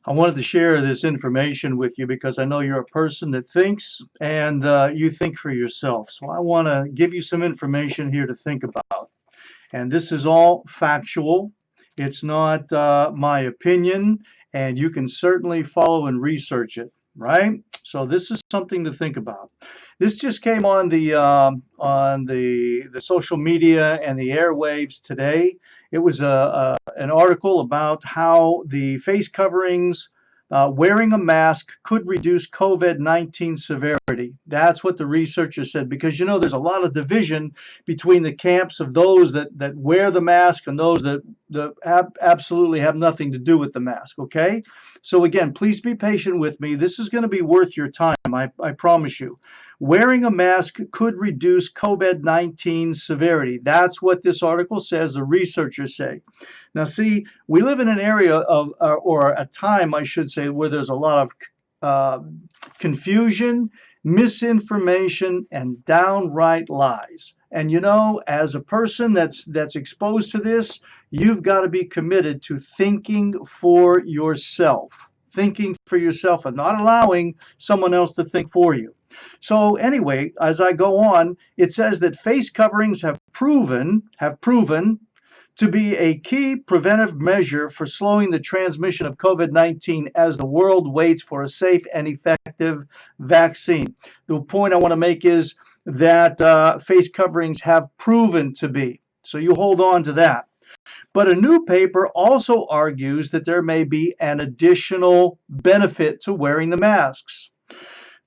I wanted to share this information with you because I know you're a person that thinks and you think for yourself. So I want to give you some information here to think about. And this is all factual. It's not my opinion, and you can certainly follow and research it, right? So this is something to think about. This just came on the social media and the airwaves today. It was an article about how the face coverings, wearing a mask could reduce COVID-19 severity. That's what the researchers said, because you know there's a lot of division between the camps of those that wear the mask and those that absolutely have nothing to do with the mask, okay? So again, please be patient with me. This is going to be worth your time, I promise you. Wearing a mask could reduce COVID-19 severity. That's what this article says, the researchers say. Now, see, we live in an area of, or a time, I should say, where there's a lot of confusion, misinformation, and downright lies. And you know, as a person that's exposed to this, you've got to be committed to thinking for yourself. Thinking for yourself and not allowing someone else to think for you. So anyway, as I go on, it says that face coverings have proven to be a key preventive measure for slowing the transmission of COVID-19 as the world waits for a safe and effective vaccine. The point I want to make is that face coverings have proven to be. So you hold on to that. But a new paper also argues that there may be an additional benefit to wearing the masks.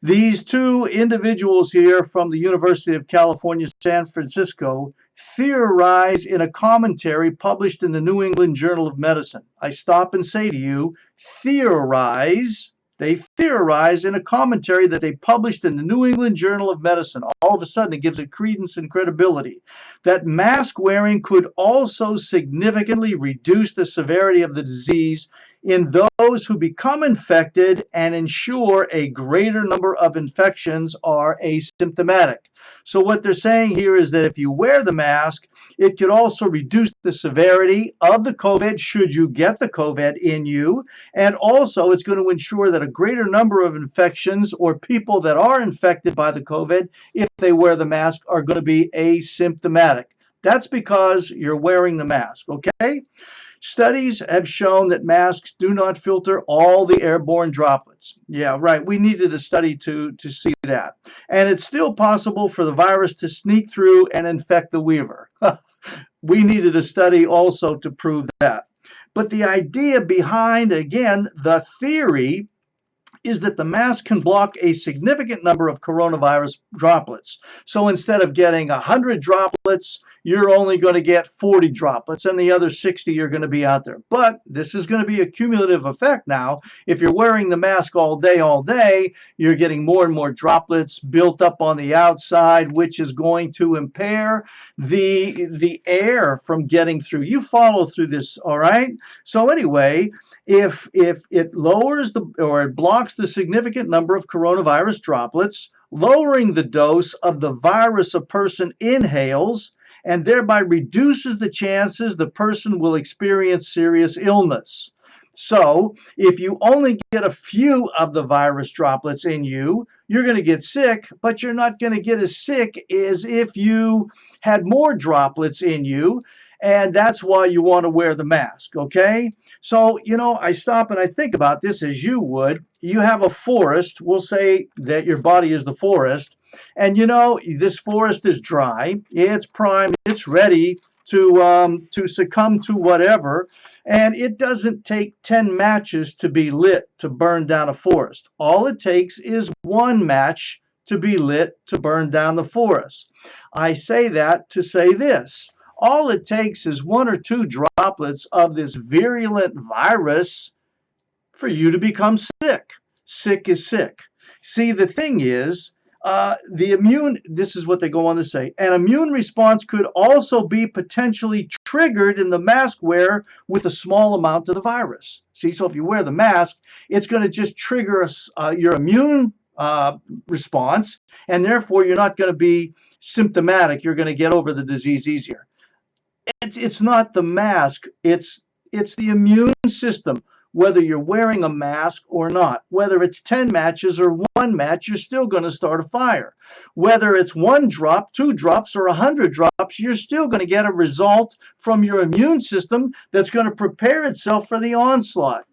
These two individuals here from the University of California, San Francisco, theorize in a commentary published in the New England Journal of Medicine. I stop and say to you, theorize. They theorize in a commentary that they published in the New England Journal of Medicine. All of a sudden, it gives it credence and credibility. That mask wearing could also significantly reduce the severity of the disease in those who become infected and ensure a greater number of infections are asymptomatic. So what they're saying here is that if you wear the mask, it could also reduce the severity of the COVID should you get the COVID in you. And also it's going to ensure that a greater number of infections or people that are infected by the COVID, if they wear the mask, are going to be asymptomatic. That's because you're wearing the mask, okay? Studies have shown that masks do not filter all the airborne droplets. Yeah, right. We needed a study to see that. And it's still possible for the virus to sneak through and infect the weaver. We needed a study also to prove that. But the idea behind, again, the theory is that the mask can block a significant number of coronavirus droplets. So instead of getting 100 droplets, you're only going to get 40 droplets, and the other 60 are going to be out there. But this is going to be a cumulative effect now. If you're wearing the mask all day, you're getting more and more droplets built up on the outside, which is going to impair the air from getting through. You follow through this, all right? So anyway, if it lowers or it blocks the significant number of coronavirus droplets, lowering the dose of the virus a person inhales, and thereby reduces the chances the person will experience serious illness. So if you only get a few of the virus droplets in you, you're going to get sick, but you're not going to get as sick as if you had more droplets in you. And that's why you want to wear the mask, okay? So, you know, I stop and I think about this as you would. You have a forest. We'll say that your body is the forest. And, you know, this forest is dry. It's primed. It's ready to succumb to whatever. And it doesn't take 10 matches to be lit to burn down a forest. All it takes is one match to be lit to burn down the forest. I say that to say this. All it takes is one or two droplets of this virulent virus for you to become sick. Sick is sick. See, the thing is, this is what they go on to say, an immune response could also be potentially triggered in the mask wearer with a small amount of the virus. See, so if you wear the mask, it's going to just trigger your immune response, and therefore you're not going to be symptomatic. You're going to get over the disease easier. It's not the mask, it's the immune system. whether you're wearing a mask or not. Whether it's 10 matches or 1 match, you're still going to start a fire. Whether it's 1 drop, 2 drops, or 100 drops, you're still going to get a result from your immune system that's going to prepare itself for the onslaught.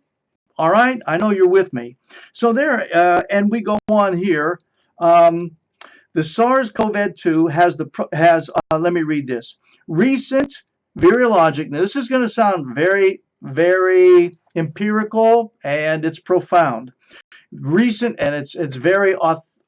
All right? I know you're with me. So there, and we go on here. The SARS-CoV-2 has let me read this. Recent virologic, now this is going to sound very, very empirical, and it's profound. Recent, and it's very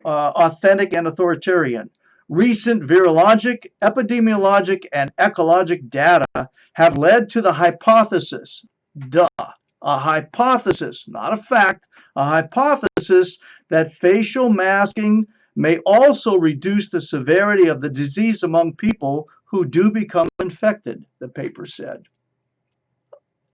authentic and authoritarian. Recent virologic, epidemiologic, and ecologic data have led to the hypothesis, a hypothesis, not a fact, a hypothesis that facial masking may also reduce the severity of the disease among people who do become infected, the paper said.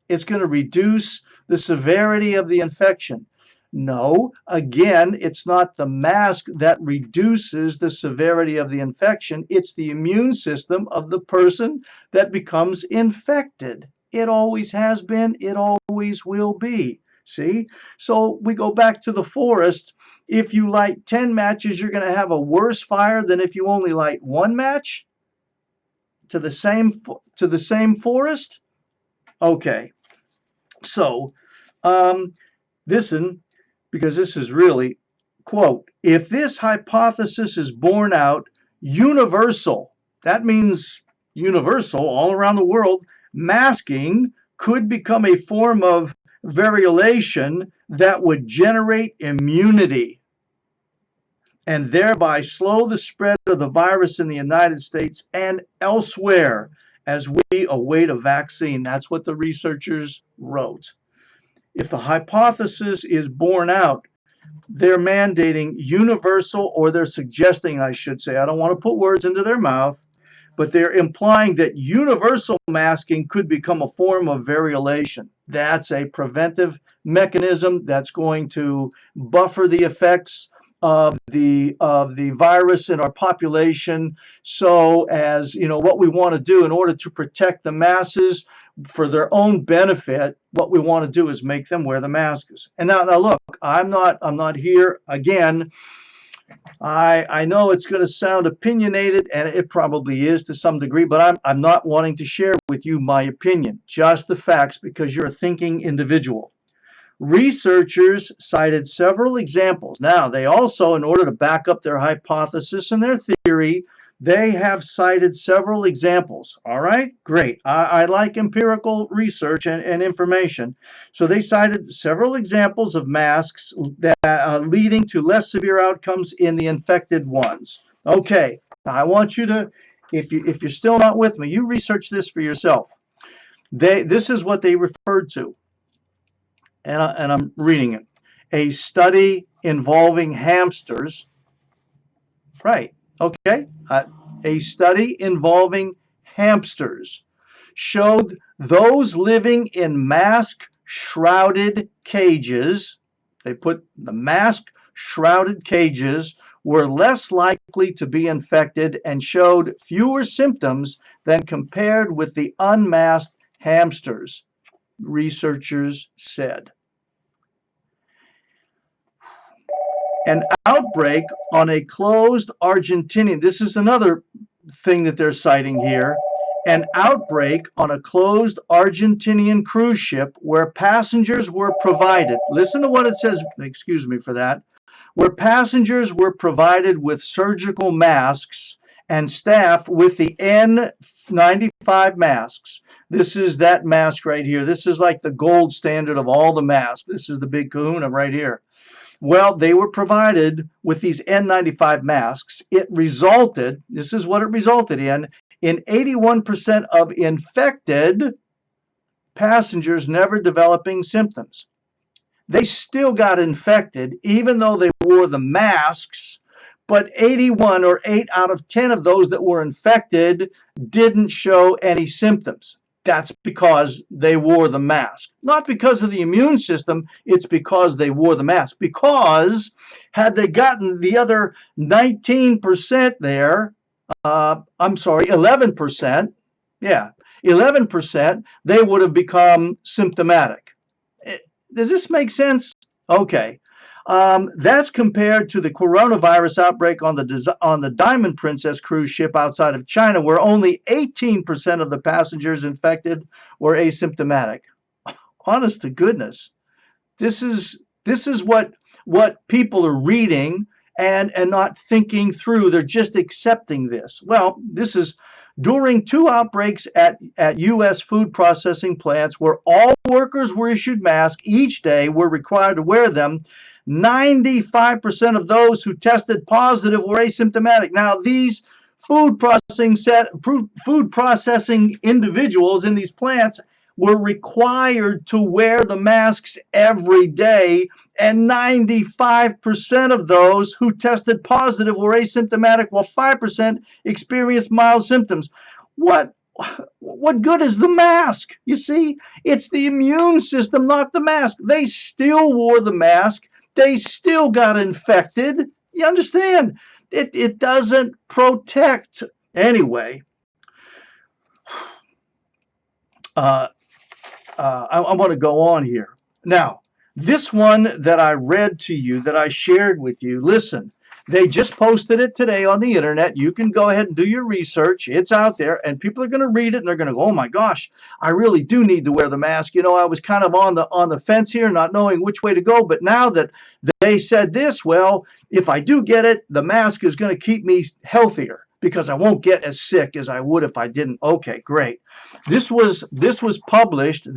It's going to reduce the severity of the infection. No, again, it's not the mask that reduces the severity of the infection. It's the immune system of the person that becomes infected. It always has been. It always will be. See? So we go back to the forest. If you light 10 matches, you're going to have a worse fire than if you only light 1 match to the same forest? Okay. So, listen, because this is really, quote, if this hypothesis is borne out, universal, that means universal all around the world, masking could become a form of variolation that would generate immunity and thereby slow the spread of the virus in the United States and elsewhere as we await a vaccine. That's what the researchers wrote. If the hypothesis is borne out, they're mandating universal, or they're suggesting, I should say, I don't want to put words into their mouth, but they're implying that universal masking could become a form of variolation. That's a preventive mechanism that's going to buffer the effects of the virus in our population. So as you know, what we want to do in order to protect the masses for their own benefit, what we want to do is make them wear the masks. And now look, I'm not here again. I know it's going to sound opinionated, and it probably is to some degree, but I'm not wanting to share with you my opinion, just the facts, because you're a thinking individual. Researchers cited several examples. Now, they also, in order to back up their hypothesis and their theory, they have cited several examples. All right, great. I like empirical research and information. So they cited several examples of masks that leading to less severe outcomes in the infected ones. Okay, now I want you to, if you're still not with me, you research this for yourself. This is what they referred to, and I'm reading it. A study involving hamsters. Right. Okay, a study involving hamsters showed those living in mask-shrouded cages, they put the mask-shrouded cages, were less likely to be infected and showed fewer symptoms than compared with the unmasked hamsters, researchers said. An outbreak on a closed Argentinian, this is another thing that they're citing here, an outbreak on a closed Argentinian cruise ship where passengers were provided, listen to what it says, excuse me for that, where passengers were provided with surgical masks and staff with the N95 masks. This is that mask right here. This is like the gold standard of all the masks. This is the big kahuna right here. Well, they were provided with these N95 masks. It resulted, this is what it resulted in 81% of infected passengers never developing symptoms. They still got infected even though they wore the masks, but 81 or 8 out of 10 of those that were infected didn't show any symptoms. That's because they wore the mask. Not because of the immune system, it's because they wore the mask. Because had they gotten the other 19% there, 11%, yeah, 11%, they would have become symptomatic. Does this make sense? Okay. That's compared to the coronavirus outbreak on the Diamond Princess cruise ship outside of China, where only 18% of the passengers infected were asymptomatic. Honest to goodness, this is what people are reading and not thinking through. They're just accepting this. Well, this is during two outbreaks at U.S. food processing plants where all workers were issued masks each day, were required to wear them. 95% of those who tested positive were asymptomatic. Now, these food processing individuals in these plants were required to wear the masks every day, and 95% of those who tested positive were asymptomatic, while 5% experienced mild symptoms. What good is the mask? You see, it's the immune system, not the mask. They still wore the mask. They still got infected. You understand? It doesn't protect. Anyway, I want to go on here. Now, this one that I read to you, that I shared with you, listen, they just posted it today on the internet. You can go ahead and do your research. It's out there, and people are going to read it, and they're going to go, oh my gosh, I really do need to wear the mask. You know, I was kind of on the fence here, not knowing which way to go, but now that they said this, well, if I do get it, the mask is going to keep me healthier, because I won't get as sick as I would if I didn't. Okay, great. This was published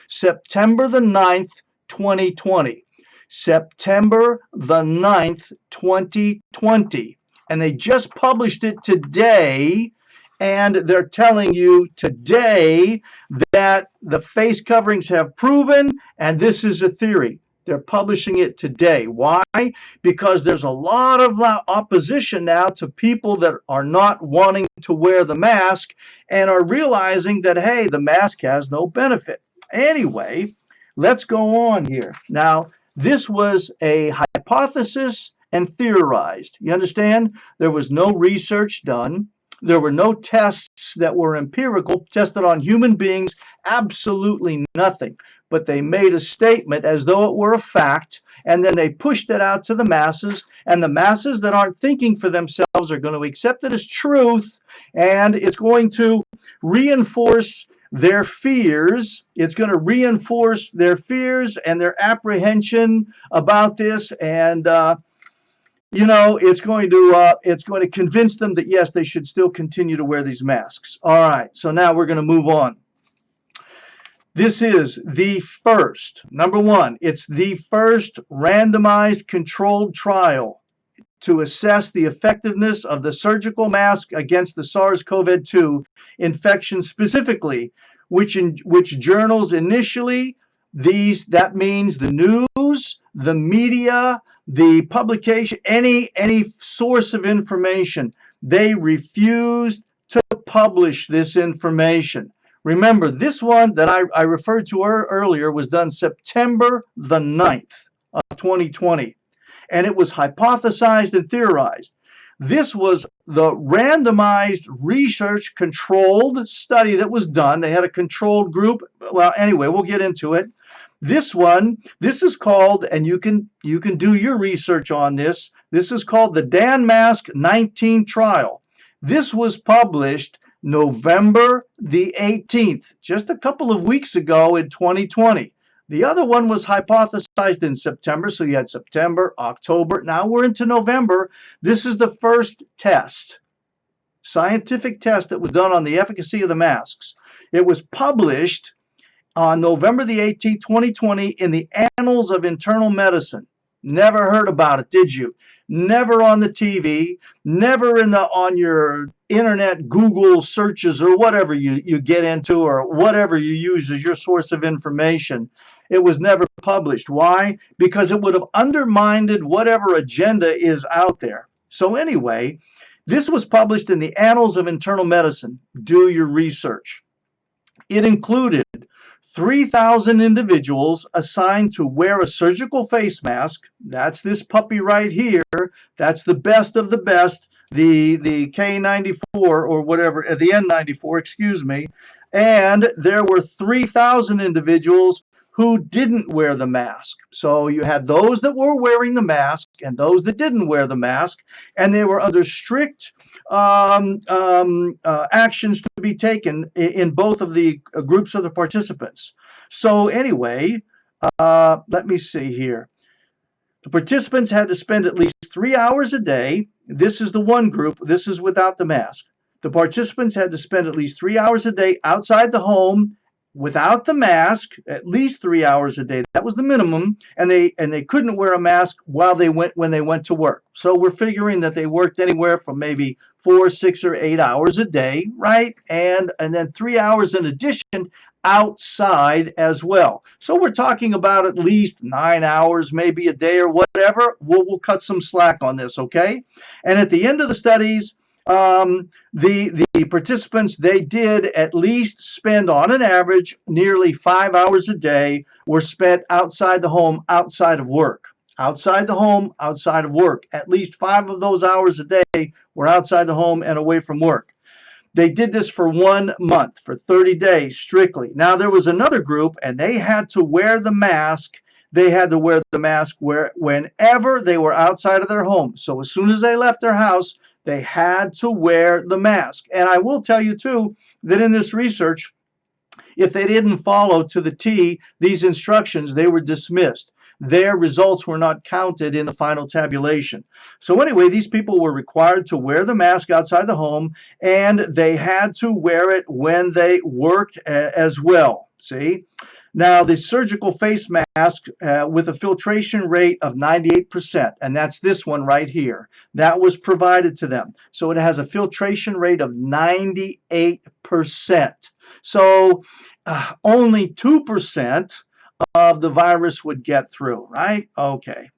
September the 9th, 2020. September the 9th, 2020. And they just published it today, and they're telling you today that the face coverings have proven, and this is a theory. They're publishing it today. Why? Because there's a lot of opposition now to people that are not wanting to wear the mask and are realizing that, hey, the mask has no benefit. Anyway, let's go on here. Now, this was a hypothesis and theorized. You understand? There was no research done. There were no tests that were empirical, tested on human beings, absolutely nothing. But they made a statement as though it were a fact, and then they pushed it out to the masses, and the masses that aren't thinking for themselves are going to accept it as truth, and it's going to reinforce their fears. It's going to reinforce their fears and their apprehension about this, and you know, it's going to convince them that yes, they should still continue to wear these masks. All right, so now we're going to move on. This is the first, number one, it's the first randomized controlled trial to assess the effectiveness of the surgical mask against the SARS-CoV-2 infection specifically, which journals initially, that means the news, the media, the publication, any source of information, they refused to publish this information. Remember, this one that I referred to earlier was done September the 9th of 2020, and it was hypothesized and theorized. This was the randomized research controlled study that was done. They had a controlled group. Well, anyway, we'll get into it. This is called, and you can do your research on this. This is called the DanMask 19 trial. This was published November the 18th, just a couple of weeks ago in 2020. The other one was hypothesized in September, so you had September, October. Now we're into November. This is the first test, scientific test that was done on the efficacy of the masks. It was published on November the 18th, 2020 in the Annals of Internal Medicine. Never heard about it, did you? Never on the TV, never on your internet Google searches or whatever you get into or whatever you use as your source of information. It was never published. Why? Because it would have undermined whatever agenda is out there. So anyway, this was published in the Annals of Internal Medicine. Do your research. It included 3,000 individuals assigned to wear a surgical face mask. That's this puppy right here. That's the best of the best, the K94 or whatever, the N94, excuse me. And there were 3,000 individuals who didn't wear the mask. So you had those that were wearing the mask and those that didn't wear the mask, and they were under strict actions to be taken in both of the groups of the participants. So anyway, let me see here. The participants had to spend at least 3 hours a day. This is the one group. This is without the mask. The participants had to spend at least 3 hours a day outside the home without the mask, at least 3 hours a day. That was the minimum, and they couldn't wear a mask when they went to work. So we're figuring that they worked anywhere from maybe 4, 6, or 8 hours a day, right? And then 3 hours in addition outside as well. So we're talking about at least 9 hours, maybe a day or whatever. We'll cut some slack on this, okay? And at the end of the studies, the participants, they did at least spend, on an average, nearly 5 hours a day were spent outside the home, outside of work. Outside the home, outside of work. At least 5 of those hours a day were outside the home and away from work. They did this for 1 month, for 30 days strictly. Now there was another group, and they had to wear the mask. They had to wear the mask whenever they were outside of their home. So as soon as they left their house, they had to wear the mask. And I will tell you too that in this research, if they didn't follow to the T these instructions, they were dismissed. Their results were not counted in the final tabulation. So anyway, these people were required to wear the mask outside the home, and they had to wear it when they worked as well. See? Now, the surgical face mask with a filtration rate of 98%, and that's this one right here, that was provided to them. So it has a filtration rate of 98%. So only 2% of the virus would get through, right? Okay.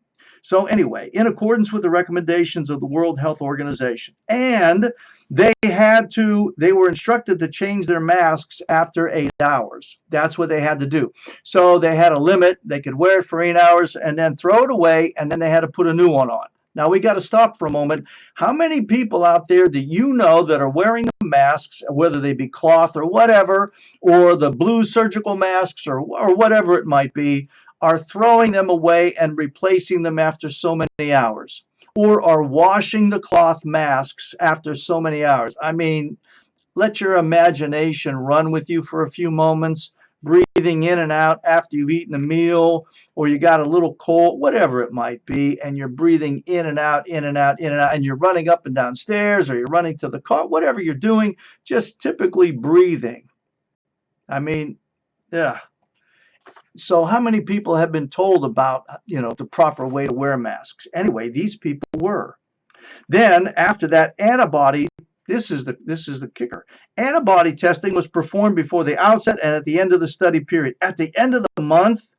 So anyway, in accordance with the recommendations of the World Health Organization, and they were instructed to change their masks after 8 hours. That's what they had to do. So they had a limit. They could wear it for 8 hours and then throw it away, and then they had to put a new one on. Now we got to stop for a moment. How many people out there do you know that are wearing the masks, whether they be cloth or whatever, or the blue surgical masks or whatever it might be, are throwing them away and replacing them after so many hours, or are washing the cloth masks after so many hours? I mean, let your imagination run with you for a few moments, breathing in and out after you've eaten a meal, or you got a little cold, whatever it might be, and you're breathing in and out, in and out, in and out, and you're running up and down stairs, or you're running to the car, whatever you're doing, just typically breathing. I mean, yeah. So how many people have been told about, the proper way to wear masks? Anyway, these people were. Then after that, antibody, this is the kicker. Antibody testing was performed before the outset and at the end of the study period. At the end of the month,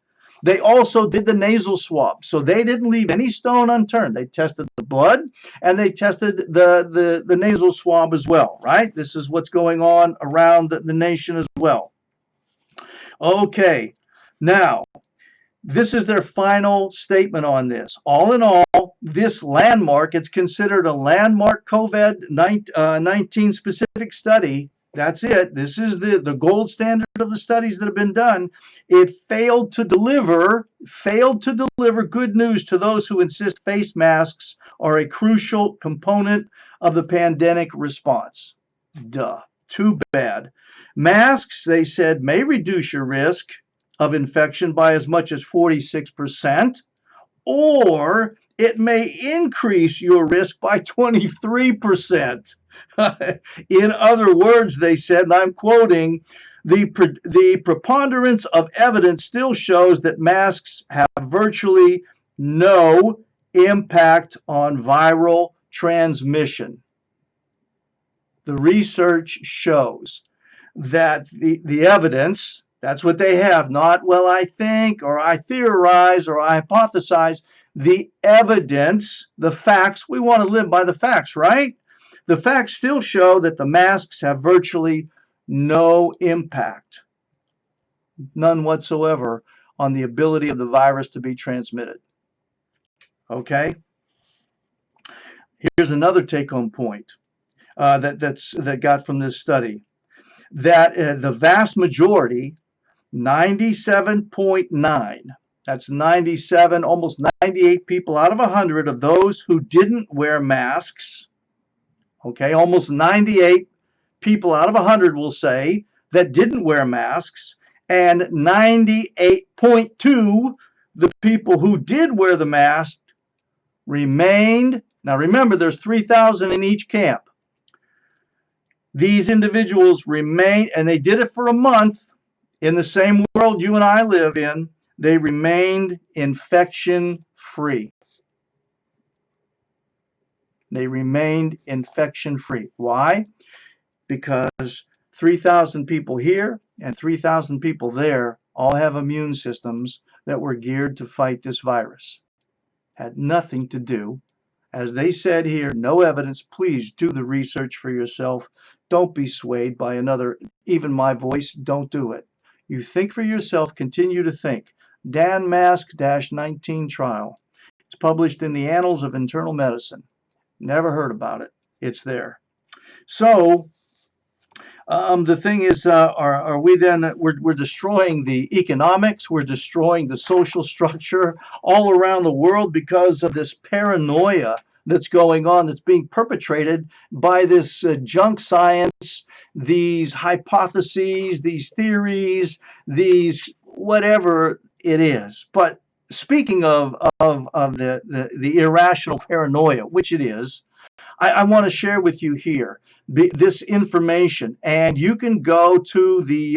they also did the nasal swab. So they didn't leave any stone unturned. They tested the blood and they tested the nasal swab as well, right? This is what's going on around the nation as well. Okay. Now, this is their final statement on this. All in all, this landmark, it's considered a landmark COVID-19 specific study. That's it. This is the gold standard of the studies that have been done. It failed to deliver good news to those who insist face masks are a crucial component of the pandemic response. Duh. Too bad. Masks, they said, may reduce your risk of infection by as much as 46%, or it may increase your risk by 23%. In other words, they said, and I'm quoting, the preponderance of evidence still shows that masks have virtually no impact on viral transmission. The research shows that the evidence, that's what they have, not, well, I think, or I theorize, or I hypothesize. The evidence, the facts, we want to live by the facts, right? The facts still show that the masks have virtually no impact, none whatsoever, on the ability of the virus to be transmitted. Okay? Here's another take-home point that got from this study, that the vast majority 97.9. That's 97, almost 98 people out of 100 of those who didn't wear masks. Okay, almost 98 people out of 100 will say that didn't wear masks, and 98.2, the people who did wear the mask, remained. Now remember, there's 3,000 in each camp. These individuals remained, and they did it for a month in the same world you and I live in. They remained infection-free. They remained infection-free. Why? Because 3,000 people here and 3,000 people there all have immune systems that were geared to fight this virus. Had nothing to do. As they said here, no evidence. Please do the research for yourself. Don't be swayed by another, even my voice. Don't do it. You think for yourself, continue to think. Dan Mask-19 trial. It's published in the Annals of Internal Medicine. Never heard about it. It's there. So the thing is, are we then, we're destroying the economics, we're destroying the social structure all around the world because of this paranoia that's going on, that's being perpetrated by this junk science, these hypotheses, these theories, these whatever it is. But speaking of the irrational paranoia, which it is, I want to share with you here this information, and you can go to the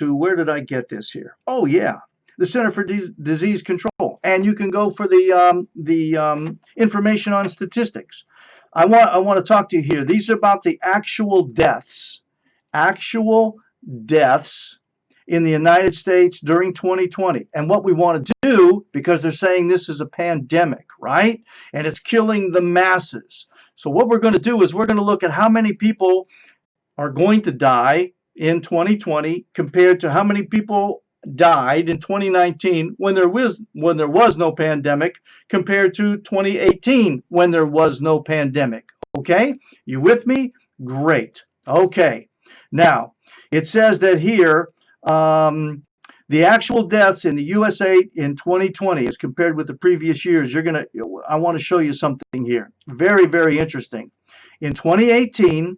where did I get this here? Oh yeah, the Center for Disease Control, and you can go for the information on statistics. I want to talk to you here. These are about the actual deaths in the United States during 2020. And what we want to do, because they're saying this is a pandemic, right? And it's killing the masses. So what we're going to do is we're going to look at how many people are going to die in 2020 compared to how many people died in 2019 when there was no pandemic, compared to 2018 when there was no pandemic. Okay? You with me? Great. Okay. Now, it says that here, the actual deaths in the USA in 2020 as compared with the previous years, I want to show you something here. Very, very interesting. In 2018,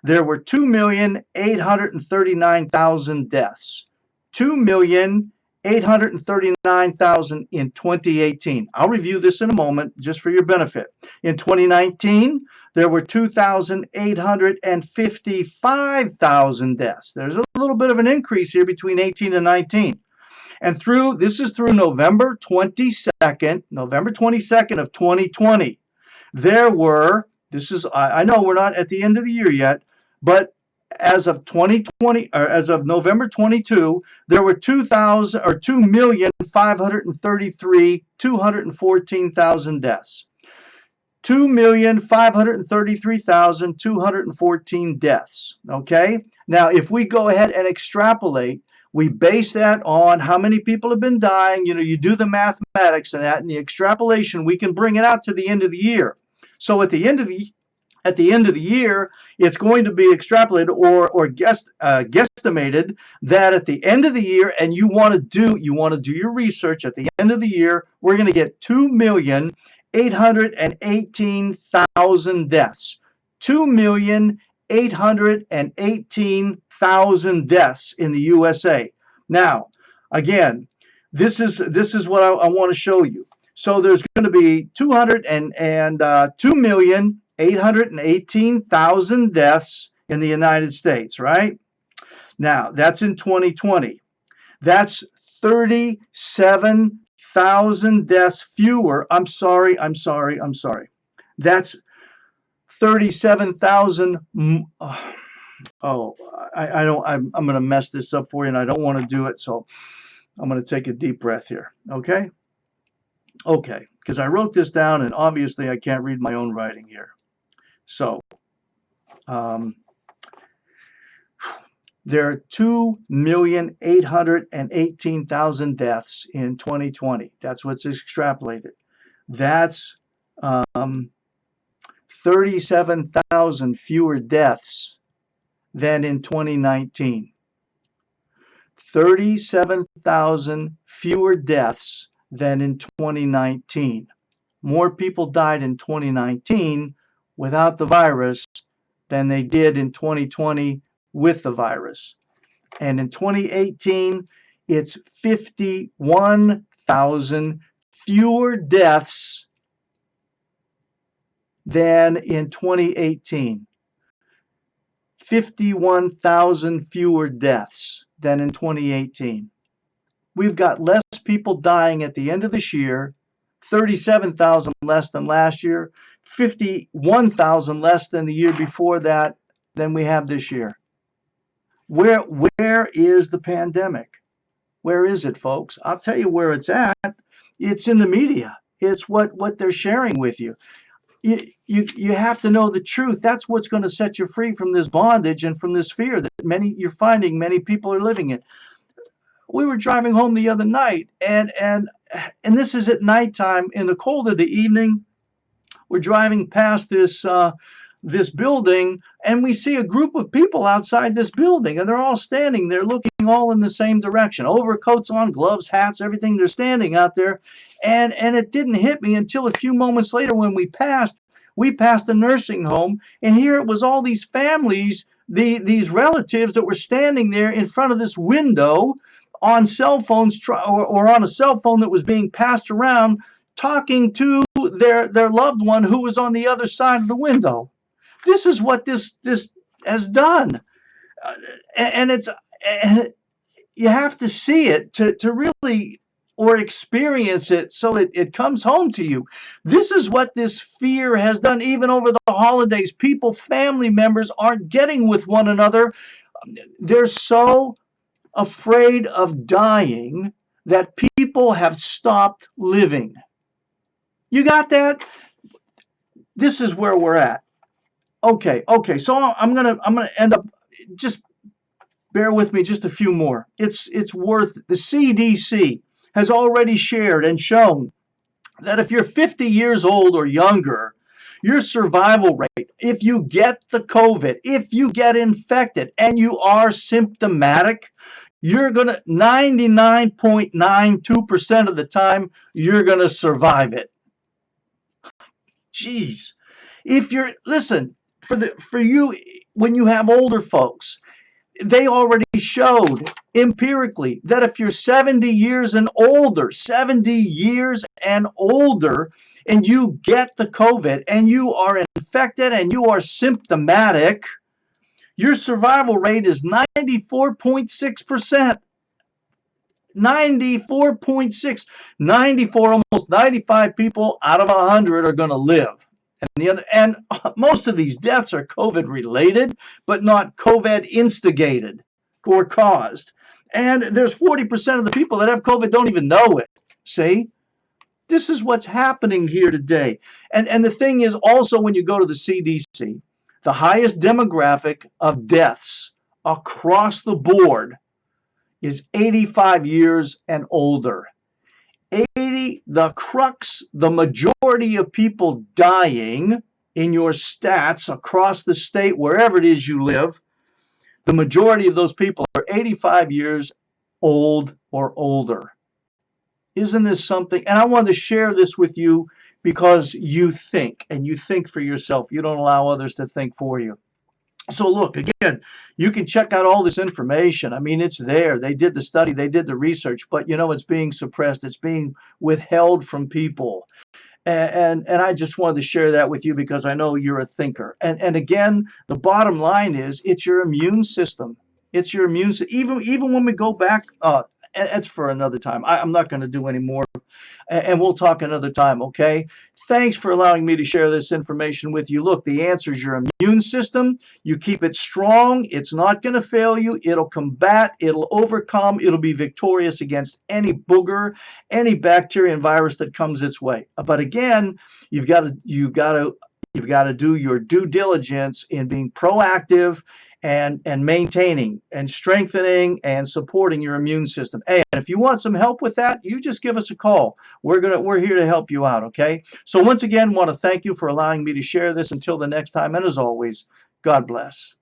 there were 2,839,000 deaths. 2,839,000 in 2018. I'll review this in a moment just for your benefit. In 2019, there were 2,855,000 deaths. There's a little bit of an increase here between 18 and 19. And this is through November 22nd of 2020. There were, I know we're not at the end of the year yet, but as of 2020, or as of November 22, there were 2,533,214 deaths. 2,533,214 deaths. Okay? Now, if we go ahead and extrapolate, we base that on how many people have been dying. You know, you do the mathematics and that, and the extrapolation, we can bring it out to the end of the year. So at the end of the year, it's going to be extrapolated or guesstimated that at the end of the year, and you want to do your research at the end of the year, we're going to get 2,818,000 deaths. 2,818,000 deaths in the USA. Now, again, this is what I want to show you. So there's going to be 2,818,000 deaths in the United States, right? Now, that's in 2020. That's 37,000 deaths fewer. I'm sorry. That's 37,000. I'm going to mess this up for you, and I don't want to do it, so I'm going to take a deep breath here. Okay? Okay, because I wrote this down, and obviously I can't read my own writing here. So, there are 2,818,000 deaths in 2020. That's what's extrapolated. That's 37,000 fewer deaths than in 2019. 37,000 fewer deaths than in 2019. More people died in 2019 without the virus than they did in 2020 with the virus. And in 2018, it's 51,000 fewer deaths than in 2018. 51,000 fewer deaths than in 2018. We've got less people dying at the end of this year, 37,000 less than last year, 51,000 less than the year before that than we have this year. Where is the pandemic? Where is it, folks? I'll tell you where it's at. It's in the media. It's what they're sharing with you. You have to know the truth. That's what's going to set you free from this bondage and from this fear that you're finding many people are living in. We were driving home the other night, and this is at nighttime in the cold of the evening. We're driving past this building, and we see a group of people outside this building, and they're all standing there looking all in the same direction. Overcoats on, gloves, hats, everything. They're standing out there, and it didn't hit me until a few moments later when we passed a nursing home, and here it was all these families, these relatives that were standing there in front of this window on cell phones or on a cell phone that was being passed around, talking to their loved one who was on the other side of the window. This is what this has done, and you have to see it to really or experience it so it comes home to you. This is what this fear has done. Even over the holidays, family members aren't getting with one another. They're so afraid of dying that people have stopped living. You got that? This is where we're at. Okay. So I'm gonna end up, just bear with me just a few more. It's worth. The CDC has already shared and shown that if you're 50 years old or younger, your survival rate, if you get the COVID, if you get infected and you are symptomatic, you're going to 99.92% of the time, you're going to survive it. Jeez. Listen, for you, when you have older folks, they already showed empirically that if you're 70 years and older, and you get the COVID and you are infected and you are symptomatic, your survival rate is 94.6%. 94.6. 94, almost 95 people out of 100 are going to live. And most of these deaths are COVID related, but not COVID instigated or caused. And there's 40% of the people that have COVID don't even know it. See? This is what's happening here today. And the thing is also, when you go to the CDC, the highest demographic of deaths across the board is 85 years and older. The crux, the majority of people dying in your stats across the state, wherever it is you live, the majority of those people are 85 years old or older. Isn't this something? And I want to share this with you because you think, and you think for yourself. You don't allow others to think for you. So look, again, you can check out all this information. I mean, it's there. They did the study, they did the research, but it's being suppressed. It's being withheld from people. And I just wanted to share that with you because I know you're a thinker. And again, the bottom line is it's your immune system. It's your immune system. Even when we go back, it's for another time. I'm not going to do any more, and we'll talk another time, okay? Thanks for allowing me to share this information with you. Look, the answer is your immune system. You keep it strong. It's not going to fail you. It'll combat. It'll overcome. It'll be victorious against any booger, any bacteria and virus that comes its way. But again, you've got to do your due diligence in being proactive and maintaining and strengthening and supporting your immune system. And if you want some help with that, you just give us a call. We're here to help you out, okay? So once again, want to thank you for allowing me to share this. Until the next time, and as always, God bless.